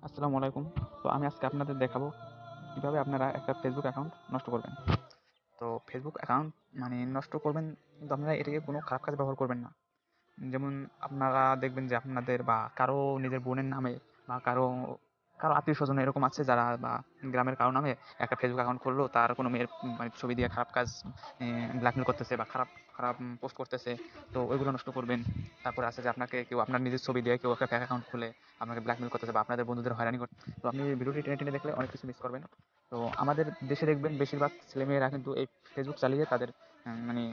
আসসালামু আলাইকুম। তো আমি আজকে আপনাদের দেখাবো কিভাবে আপনারা একটা ফেসবুক অ্যাকাউন্ট নষ্ট করবেন। তো ফেসবুক অ্যাকাউন্ট নষ্ট করবেন, কিন্তু আপনারা এটাকে কোনো খারাপ কাজে ব্যবহার করবেন না। যেমন আপনারা দেখবেন যে আপনাদের বা কারো নিজের বোনের নামে বা কারো কারো আত্মীয় স্বজন এরকম আছে যারা, বা গ্রামের কারো নামে একটা ফেসবুক অ্যাকাউন্ট করলো, তার কোনো মেয়ের ছবি দিয়ে খারাপ কাজ ব্ল্যাকমেল করতেছে বা খারাপ খারাপ পোস্ট করতেছে। তো ওইগুলো নষ্ট করবেন। তারপরে আছে যে আপনাকে কেউ আপনার নিজের ছবি দিয়ে কেউ একটা ফেক অ্যাকাউন্ট খুলে আপনাকে ব্ল্যাকমেল করতেছে বা আপনাদের বন্ধুদের হয়রানি করতে, তো আপনি ভিডিওটি টেনে টেনে দেখলে অনেক কিছু মিস করবেন। তো আমাদের দেশে দেখবেন বেশিরভাগ ছেলেমেয়েরা কিন্তু এই ফেসবুক চালিয়ে তাদের মানে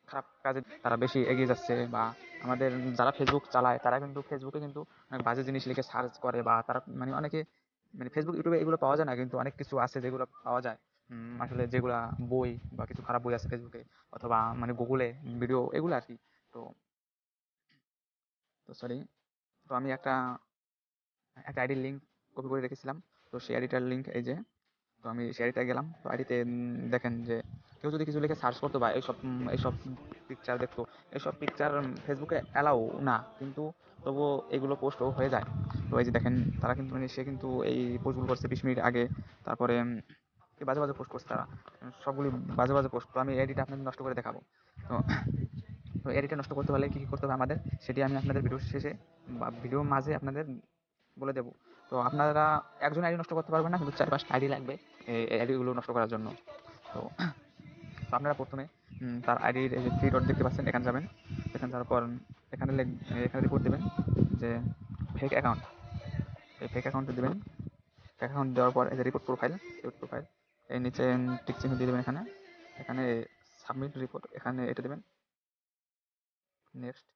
খারাপ কাজে তারা বেশি এগিয়ে যাচ্ছে। বা আমাদের যারা ফেসবুক চালায় তারা কিন্তু ফেসবুকে কিন্তু অনেক বাজে জিনিস লিখে সার্চ করে, বা তারা অনেকে ফেসবুক ইউটিউবে এগুলো পাওয়া যায় না, কিন্তু অনেক কিছু আছে যেগুলো পাওয়া যায়। আসলে যেগুলা বই বা কিছু খারাপ বই আছে ফেসবুকে, অথবা গুগলে ভিডিও এগুলো আর কি। তো তো সরি, তো আমি একটা একটা আইডির লিঙ্ক কপি করে রেখেছিলাম। তো সেই আইডিটার লিঙ্ক এই যে। তো আমি সেই আইডিটায় গেলাম। তো আইডিতে দেখেন যে কেউ যদি কিছু লিখে সার্চ করতো বা এইসব পিকচার দেখতো, এইসব পিকচার ফেসবুকে অ্যালাউ না, কিন্তু তবুও এগুলো পোস্টও হয়ে যায়। তো এই যে দেখেন, তারা কিন্তু সে কিন্তু এই পোস্টগুলো করছে 20 মিনিট আগে। তারপরে কি বাজে বাজে পোস্ট করছে তারা, সবগুলি বাজে বাজে পোস্ট। তো আমি এডিটটা আপনাদের নষ্ট করে দেখাবো। তো তো এডিটটা নষ্ট করতে হলে কী কী করতে হবে আমাদের, সেটি আমি আপনাদের ভিডিও শেষে বা ভিডিওর মাঝে আপনাদের বলে দেবো। তো আপনারা একজন আইডি নষ্ট করতে পারবেন না, কিন্তু 4-5টা আইডি লাগবে এই আইডিগুলো নষ্ট করার জন্য। তো তো আপনারা প্রথমে তার আইডির এই যে থ্রি ডট দেখতে পাচ্ছেন, এখানে যাবেন। এখানে যাওয়ার পর এখানে এখানে রিপোর্ট দেবেন যে ফেক অ্যাকাউন্ট। এই ফেক অ্যাকাউন্টে দেবেন। ফেক অ্যাকাউন্ট দেওয়ার পর এই যে রিপোর্ট প্রোফাইল এই নিচে টিক চিহ্ন দিয়ে দেবেন। এখানে এখানে সাবমিট রিপোর্ট, এখানে এটা দেবেন। নেক্সট,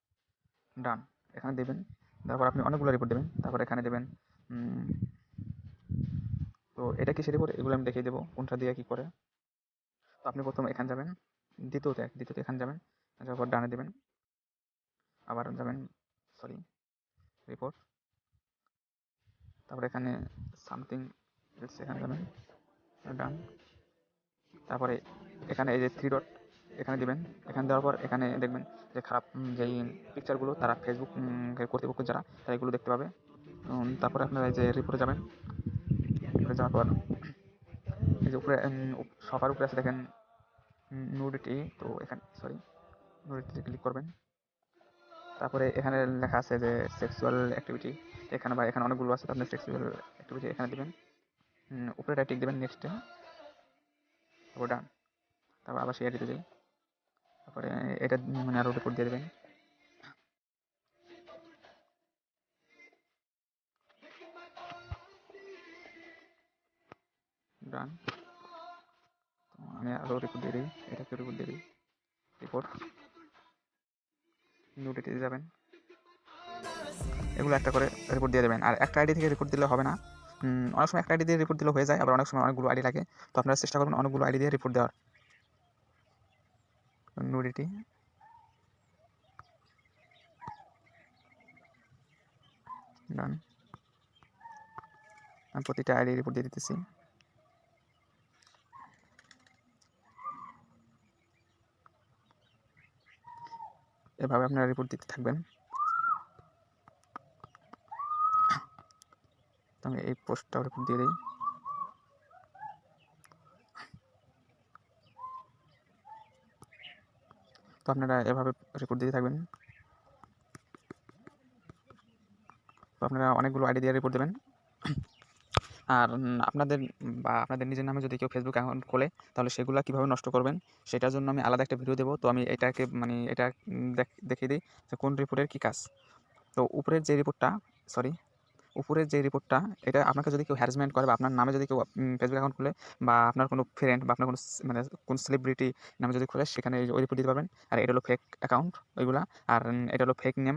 ডান, এখানে দেবেন। তারপর আপনি অনেকগুলো রিপোর্ট দেবেন। তারপর এখানে দেবেন তো এটা কিসের রিপোর্ট, এগুলো আমি দেখিয়ে দেবো কোনটা দিয়ে কী করে। তো আপনি প্রথম এখানে যাবেন, দ্বিতীয়তে এখানে যাবেন। যাওয়ার পর ডানে দেবেন, আবার যাবেন, সরি, রিপোর্ট। তারপরে এখানে সামথিং এখানে যাবেন, ডান। তারপরে এখানে এই যে থ্রি ডট এখানে দিবেন। এখানে দেওয়ার পর এখানে দেখবেন যে খারাপ যেই পিকচারগুলো তারা ফেসবুক কর্তৃপক্ষ যারা, তারা এগুলো দেখতে পাবে। তারপরে আপনারা এই যে রিপোর্টে যাবেন। রিপোর্টে যাওয়ার পর এই যে উপরে সবার উপরে আছে দেখেন নুডিটি। তো এখানে সরি, নুডিটিতে ক্লিক করবেন। তারপরে এখানে লেখা আছে যে সেক্সুয়াল অ্যাক্টিভিটি, এখানে বা এখানে অনেকগুলো আছে। আপনি সেক্সুয়াল অ্যাক্টিভিটি এখানে দেবেন, উপরে টিক দেবেন, নেক্সটে, তারপর ডান। তারপর আবার শেয়ার দিতে যাই। তারপরে এটা আরও রিপোর্ট দিয়ে দেবেন, ডান। আমি আরও রিপোর্ট দিয়ে দিই, এটাকে রিপোর্ট দিয়ে দিই, রিপোর্ট, নিউডিটিতে যাবেন। এগুলো একটা করে রিপোর্ট দিয়ে দেবেন। আর একটা আইডি থেকে রিপোর্ট দিলে হবে না। অনেক সময় একটা আইডি দিয়ে রিপোর্ট দিলে হয়ে যায়, আবার অনেক সময় অনেকগুলো আইডি লাগে। তো আপনারা চেষ্টা করবেন অনেকগুলো আইডি দিয়ে রিপোর্ট দেওয়ার। নুডিটি, ডান। আমি প্রতিটা আইডি রিপোর্ট দিয়ে দিতেছি। এভাবে আপনারা রিপোর্ট দিতে থাকবেন। তো আমি এই পোস্টটাও রিপোর্ট দিয়ে দিই। তো আপনারা এভাবে রিপোর্ট দিতে থাকবেন। তো আপনারা অনেকগুলো আইডি দিয়ে রিপোর্ট দেবেন। আর আপনাদের নিজের নামে যদি কেউ ফেসবুক অ্যাকাউন্ট খোলে, তাহলে সেগুলো কীভাবে নষ্ট করবেন সেটার জন্য আমি আলাদা একটা ভিডিও দেবো। তো আমি এটাকে এটা দেখিয়ে দিই যে কোন রিপোর্টের কী কাজ। তো সরি উপরের যে রিপোর্টটা, এটা আপনাকে যদি কেউ হ্যারাসমেন্ট করে বা আপনার নামে যদি কেউ ফেসবুক অ্যাকাউন্ট খুলে, বা আপনার কোনো ফ্রেন্ড বা আপনার কোনো সেলিব্রিটি নামে যদি খুলে, সেখানে ওই রিপোর্ট দিতে পারবেন। আর এটা হলো ফেক অ্যাকাউন্ট ওইগুলা। আর এটা হলো ফেক নেম।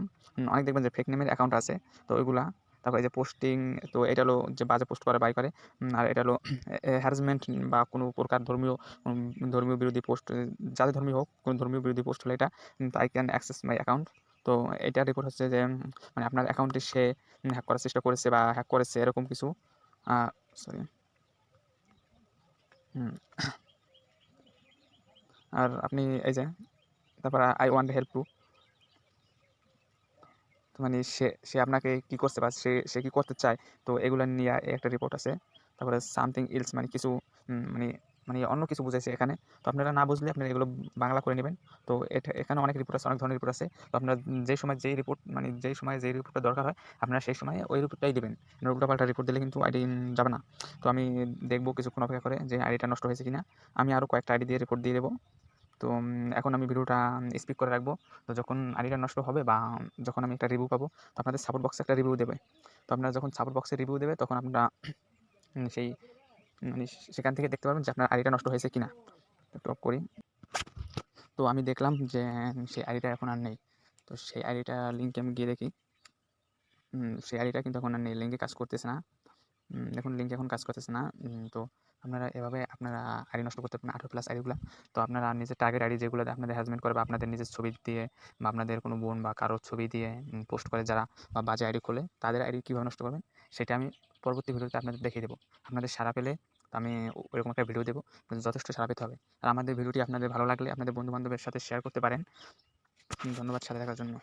অনেক দেখবেন যে ফেক নেমের অ্যাকাউন্ট আছে, তো ওইগুলা। তারপর এই যে পোস্টিং, তো এটা হলো যে বাজে পোস্ট করে বাই করে। আর এটা হলো হ্যারাসমেন্ট বা কোনো প্রকার ধর্মীয় বিরোধী পোস্ট, যাদের ধর্মীয় হোক, কোনো ধর্মীয় বিরোধী পোস্ট হলে এটা I can access my account. তো এটা রিপোর্ট হচ্ছে যে আপনার অ্যাকাউন্টে সে হ্যাক করার চেষ্টা করেছে বা হ্যাক করেছে এরকম কিছু। সরি। আর আপনি এই যে, তারপর আই ওয়ান্ট হেল্প টু, তো মানে সে আপনাকে কি করছে বা সে কি করতে চায়, তো এগুলো নিয়ে একটা রিপোর্ট আছে। তারপরে সামথিং এলস মানে কিছু মানে মানে অন্য কিছু বুঝাইছে এখানে। তো আপনারা না বুঝলে আপনারা এগুলো বাংলা করে নেবেন। তো এখানে অনেক রিপোর্ট আছে, অনেক ধরনের রিপোর্ট আছে। তো আপনারা যেই সময় যেই রিপোর্ট মানে যেই সময় যেই রিপোর্টটা দরকার হয় আপনারা সেই সময় ওই রিপোর্টটাই দেবেন। উল্টাপাল্টা রিপোর্ট দিলে কিন্তু আইডি যাবে না। তো আমি দেখবো কিছুক্ষণ অপেক্ষা করে যে আইডিটা নষ্ট হয়েছে কিনা। আমি আরও কয়েকটা আইডি দিয়ে রিপোর্ট দিয়ে দেবো। তো এখন আমি ভিডিওটা স্পিক করে রাখবো। তো যখন আইডিটা নষ্ট হবে বা যখন আমি একটা রিভিউ পাবো, তো আপনাদের সাপোর্ট বক্সে একটা রিভিউ দেবে। তো আপনারা যখন সাপোর্ট বক্সে রিভিউ দেবে তখন আপনারা সেই মানে সেখান থেকে দেখতে পারবেন যে আপনার আইডিটা নষ্ট হয়েছে কিনা। একটু অফ করি। তো আমি দেখলাম যে সেই আইডিটা এখন আর নেই। তো সেই আইডিটা লিঙ্কে আমি গিয়ে দেখি। সেই আইডিটা কিন্তু এখন আর নেই, লিঙ্কে কাজ করতেছে না। দেখুন লিঙ্ক এখন কাজ করতেছে না। তো আপনারা এভাবে আপনারা আইডি নষ্ট করতে পারেন 18+ আইডিগুলো। তো আপনারা নিজের টার্গেট আইডি যেগুলোতে আপনাদের হ্যারাসমেন্ট করে বা আপনাদের নিজের ছবি দিয়ে বা আপনাদের কোনো বোন বা কারোর ছবি দিয়ে পোস্ট করে যারা বা বাজে আইডি খোলে, তাদের আইডি কীভাবে নষ্ট করবেন সেটা আমি পরবর্তী ভিডিওতে আপনাদের দেখিয়ে দেবো। আপনাদের সাড়া পেলে আমি ওরকম একটা ভিডিও দেবো, যথেষ্ট সাড়া পেতে হবে। আর আমাদের ভিডিওটি আপনাদের ভালো লাগলে আপনাদের বন্ধুবান্ধবের সাথে শেয়ার করতে পারেন। ধন্যবাদ সাথে থাকার জন্য।